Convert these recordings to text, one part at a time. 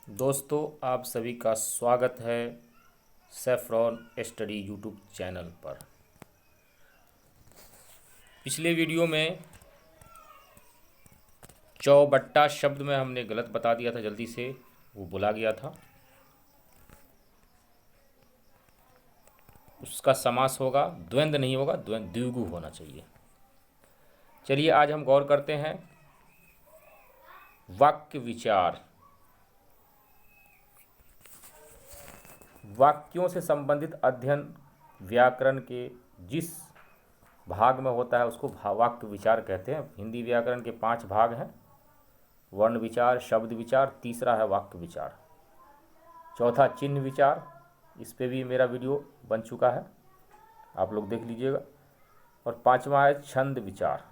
दोस्तों, आप सभी का स्वागत है सेफ्रॉन स्टडी यूट्यूब चैनल पर। पिछले वीडियो में चौबट्टा शब्द में हमने गलत बता दिया था, जल्दी से वो भुला गया था। उसका समास होगा, द्वंद्व नहीं होगा, द्विगु होना चाहिए। चलिए आज हम गौर करते हैं वाक्य विचार। वाक्यों से संबंधित अध्ययन व्याकरण के जिस भाग में होता है उसको वाक्य विचार कहते हैं। हिंदी व्याकरण के 5 भाग हैं: वर्ण विचार, शब्द विचार, तीसरा है वाक्य विचार, चौथा चिन्ह विचार। इस पे भी मेरा वीडियो बन चुका है, आप लोग देख लीजिएगा। और 5वां है छंद विचार।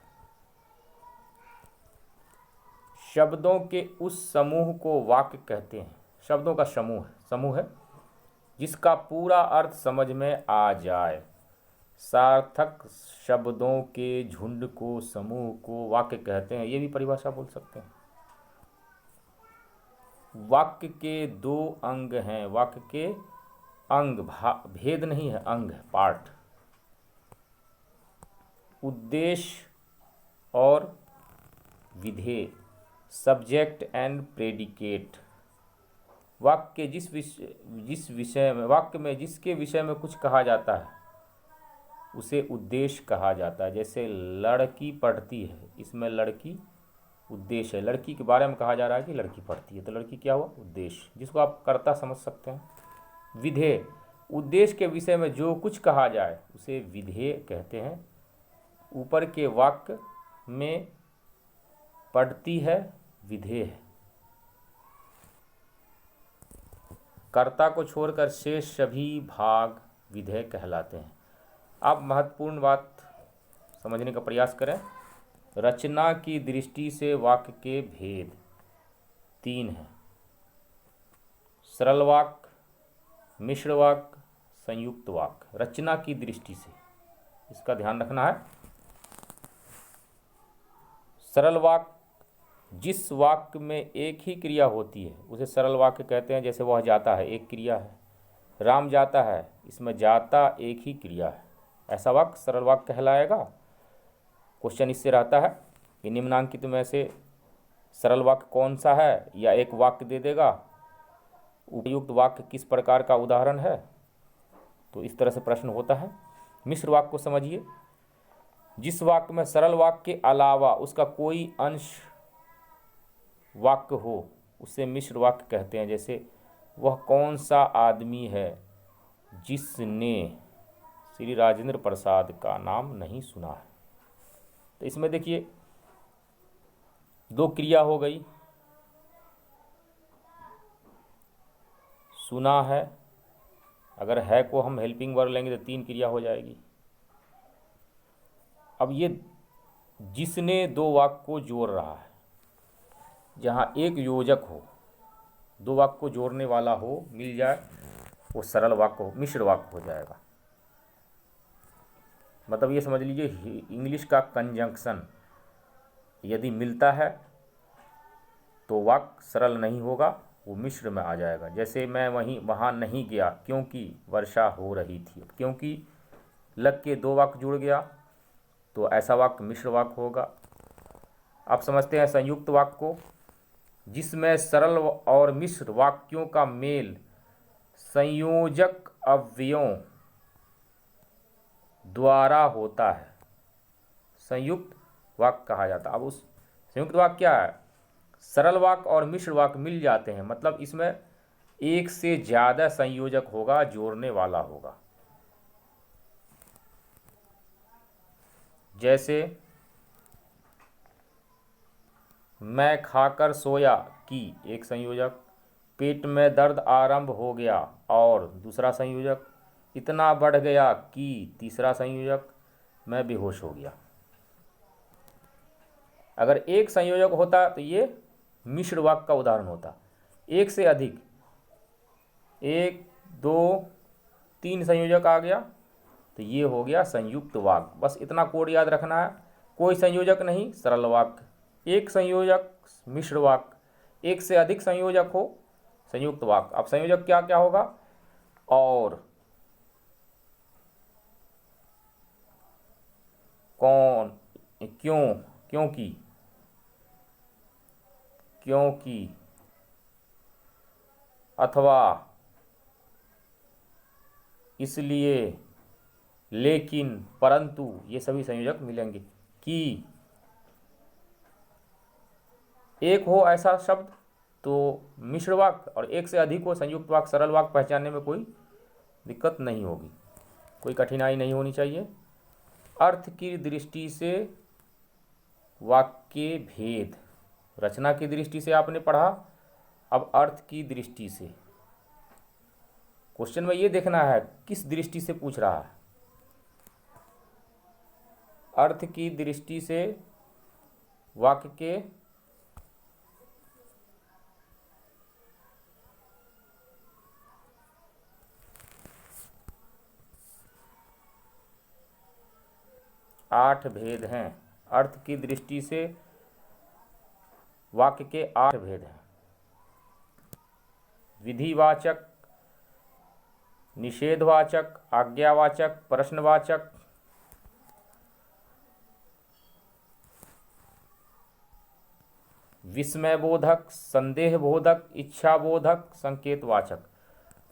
शब्दों के उस समूह को वाक्य कहते हैं। शब्दों का समूह है जिसका पूरा अर्थ समझ में आ जाए। सार्थक शब्दों के झुंड को, समूह को वाक्य कहते हैं। ये भी परिभाषा बोल सकते हैं। वाक्य के 2 अंग हैं। वाक्य के अंग भेद नहीं है, अंग है, पार्ट। उद्देश्य और विधेय, सब्जेक्ट एंड प्रेडिकेट। वाक्य वाक्य में जिसके विषय में कुछ कहा जाता है उसे उद्देश्य कहा जाता है। जैसे लड़की पढ़ती है, इसमें लड़की उद्देश्य है। लड़की के बारे में कहा जा रहा है कि लड़की पढ़ती है, तो लड़की क्या हुआ? उद्देश्य, जिसको आप कर्ता समझ सकते हैं। विधेय, उद्देश्य के विषय में जो कुछ कहा जाए उसे विधेय कहते हैं। ऊपर के वाक्य में पढ़ती है विधेय है। कर्ता को छोड़कर शेष सभी भाग विधेय कहलाते हैं। आप महत्वपूर्ण बात समझने का प्रयास करें। रचना की दृष्टि से वाक्य के भेद 3 हैं: सरल वाक्य, मिश्र वाक्य, संयुक्त वाक्य। रचना की दृष्टि से इसका ध्यान रखना है। सरल वाक्य, जिस वाक्य में एक ही क्रिया होती है उसे सरल वाक्य कहते हैं। जैसे वह जाता है, एक क्रिया है। राम जाता है, इसमें जाता एक ही क्रिया है। ऐसा वाक्य सरल वाक्य कहलाएगा। क्वेश्चन इससे रहता है कि निम्नांकित में से सरल वाक्य कौन सा है, या एक वाक्य दे देगा। उपयुक्त वाक्य किस प्रकार का उदाहरण है, तो इस तरह से प्रश्न होता है। मिश्र वाक्य को समझिए। जिस वाक्य में सरल वाक्य के अलावा उसका कोई अंश वाक्य हो उसे मिश्र वाक्य कहते हैं। जैसे वह कौन सा आदमी है जिसने श्री राजेंद्र प्रसाद का नाम नहीं सुना है। तो इसमें देखिए 2 क्रिया हो गई। सुना है, अगर है को हम हेल्पिंग वर्ब लेंगे तो 3 क्रिया हो जाएगी। अब ये जिसने 2 वाक्य को जोड़ रहा है, जहाँ एक योजक हो, 2 वाक्य को जोड़ने वाला हो, मिल जाए, वो सरल वाक्य हो, मिश्र वाक्य हो जाएगा। मतलब ये समझ लीजिए इंग्लिश का कंजंक्शन यदि मिलता है तो वाक्य सरल नहीं होगा, वो मिश्र में आ जाएगा। जैसे मैं वहाँ नहीं गया क्योंकि वर्षा हो रही थी। क्योंकि लग के 2 वाक्य जुड़ गया तो ऐसा वाक्य मिश्र वाक्य होगा। आप समझते हैं संयुक्त वाक्य को, जिसमें सरल और मिश्र वाक्यों का मेल संयोजक अवयवों द्वारा होता है, संयुक्त वाक्य कहा जाता है। अब उस संयुक्त वाक्य क्या है? सरल वाक्य और मिश्र वाक्य मिल जाते हैं, मतलब इसमें एक से ज़्यादा संयोजक होगा, जोड़ने वाला होगा। जैसे मैं खाकर सोया की एक संयोजक, पेट में दर्द आरंभ हो गया और दूसरा संयोजक, इतना बढ़ गया कि तीसरा संयोजक, मैं बेहोश हो गया। अगर एक संयोजक होता तो ये मिश्र वाक्य का उदाहरण होता। एक से अधिक, 1, 2, 3 संयोजक आ गया तो ये हो गया संयुक्त वाक्य। बस इतना कोड याद रखना है। कोई संयोजक नहीं, सरल वाक्य। एक संयोजक, मिश्र वाक्य। एक से अधिक संयोजक हो, संयुक्त वाक्य। अब संयोजक क्या क्या होगा? और, कौन, क्यों, क्योंकि, क्योंकि, अथवा, इसलिए, लेकिन, परंतु, ये सभी संयोजक मिलेंगे। कि एक हो ऐसा शब्द तो मिश्र वाक्य, और एक से अधिक हो संयुक्त वाक्य, सरल वाक्य पहचानने में कोई दिक्कत नहीं होगी, कोई कठिनाई नहीं होनी चाहिए। अर्थ की दृष्टि से वाक्य भेद, रचना की दृष्टि से आपने पढ़ा, अब अर्थ की दृष्टि से। क्वेश्चन में ये देखना है किस दृष्टि से पूछ रहा है। अर्थ की दृष्टि से वाक्य के 8 भेद हैं। अर्थ की दृष्टि से वाक्य के 8 भेद हैं। विधिवाचक, निषेधवाचक, आज्ञावाचक, प्रश्नवाचक, विस्मयबोधक, संदेहबोधक, इच्छाबोधक, संकेतवाचक।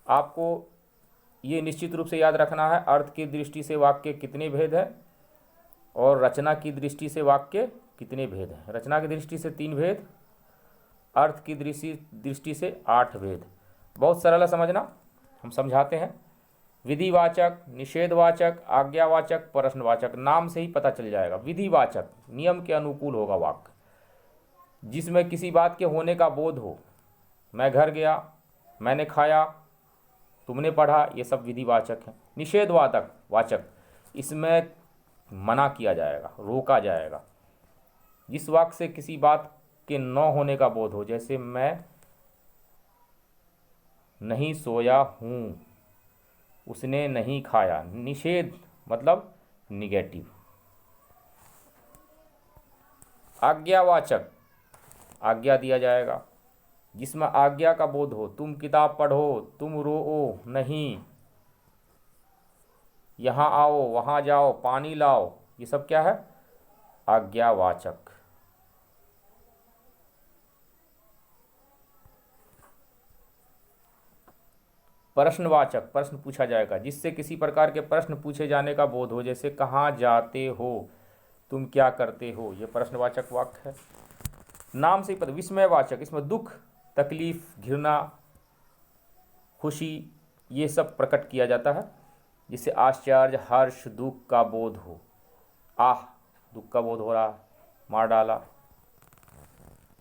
आपको ये निश्चित रूप से याद रखना है, अर्थ की दृष्टि से वाक्य कितने भेद हैं और रचना की दृष्टि से वाक्य कितने भेद हैं। रचना की दृष्टि से 3 भेद, अर्थ की दृष्टि से 8 भेद। बहुत सरल है समझना, हम समझाते हैं। विधिवाचक, निषेधवाचक, आज्ञावाचक, प्रश्नवाचक, नाम से ही पता चल जाएगा। विधिवाचक, नियम के अनुकूल होगा वाक्य, जिसमें किसी बात के होने का बोध हो। मैं घर गया, मैंने खाया, तुमने पढ़ा, ये सब विधिवाचक है। निषेधवाचक वाचक, इसमें मना किया जाएगा, रोका जाएगा। जिस वाक्य से किसी बात के न होने का बोध हो, जैसे मैं नहीं सोया हूँ, उसने नहीं खाया। निषेध मतलब निगेटिव। आज्ञावाचक, आज्ञा दिया जाएगा, जिसमें आज्ञा का बोध हो। तुम किताब पढ़ो, तुम रो नहीं, यहाँ आओ, वहाँ जाओ, पानी लाओ, ये सब क्या है? आज्ञावाचक। प्रश्नवाचक, प्रश्न पूछा जाएगा, जिससे किसी प्रकार के प्रश्न पूछे जाने का बोध हो, जैसे कहाँ जाते हो, तुम क्या करते हो, ये प्रश्नवाचक वाक्य है। नाम से ही पता। विस्मयवाचक, इसमें दुख, तकलीफ, घृणा, खुशी, ये सब प्रकट किया जाता है, जिससे आश्चर्य, हर्ष, दुख का बोध हो। आह, दुख का बोध हो रहा, मार डाला।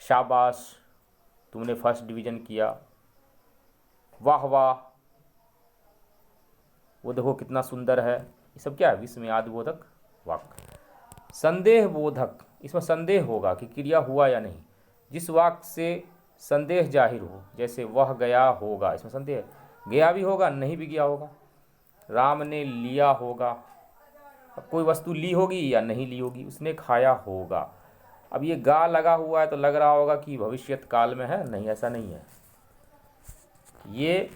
शाबाश, तुमने फर्स्ट डिवीज़न किया। वाह वाह, वो देखो कितना सुंदर है। ये सब क्या है? विस्मयादिबोधक वाक्य। संदेह बोधक, इसमें संदेह होगा कि क्रिया हुआ या नहीं। जिस वाक्य से संदेह जाहिर हो, जैसे वह गया होगा, इसमें संदेह, गया भी होगा, नहीं भी गया होगा। राम ने लिया होगा, अब कोई वस्तु ली होगी या नहीं ली होगी। उसने खाया होगा, अब ये गा लगा हुआ है तो लग रहा होगा कि भविष्यत काल में है, नहीं, ऐसा नहीं है। ये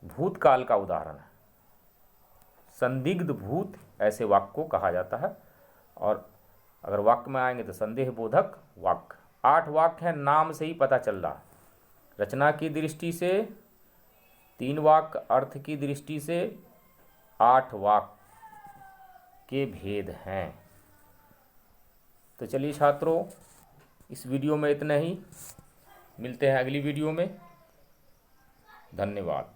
भूतकाल का उदाहरण है। संदिग्ध भूत, ऐसे वाक्य को कहा जाता है। और अगर वाक्य में आएंगे तो संदेह बोधक वाक्य। 8 वाक्य हैं, नाम से ही पता चल रहा। रचना की दृष्टि से 3 वाक्य, अर्थ की दृष्टि से 8 वाक्य के भेद हैं। तो चलिए छात्रों, इस वीडियो में इतना ही। मिलते हैं अगली वीडियो में। धन्यवाद।